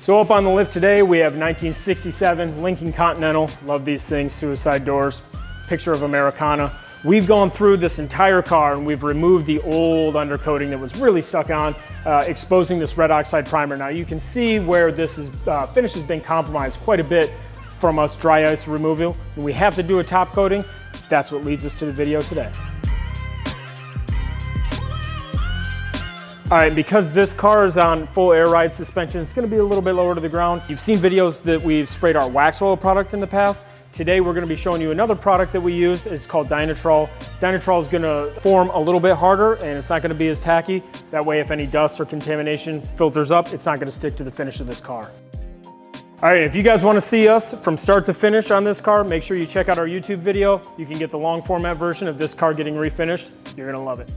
So up on the lift today, we have 1967 Lincoln Continental. Love these things, suicide doors, picture of Americana. We've gone through this entire car and we've removed the old undercoating that was really stuck on, exposing this red oxide primer. Now you can see where this finish has been compromised quite a bit from us dry ice removal. We have to do a top coating. That's what leads us to the video today. All right, because this car is on full air ride suspension, it's gonna be a little bit lower to the ground. You've seen videos that we've sprayed our wax oil product in the past. Today, we're gonna be showing you another product that we use. It's called Dinitrol. Dinitrol is gonna form a little bit harder and it's not gonna be as tacky. That way, if any dust or contamination filters up, it's not gonna stick to the finish of this car. All right, if you guys wanna see us from start to finish on this car, make sure you check out our YouTube video. You can get the long format version of this car getting refinished. You're gonna love it.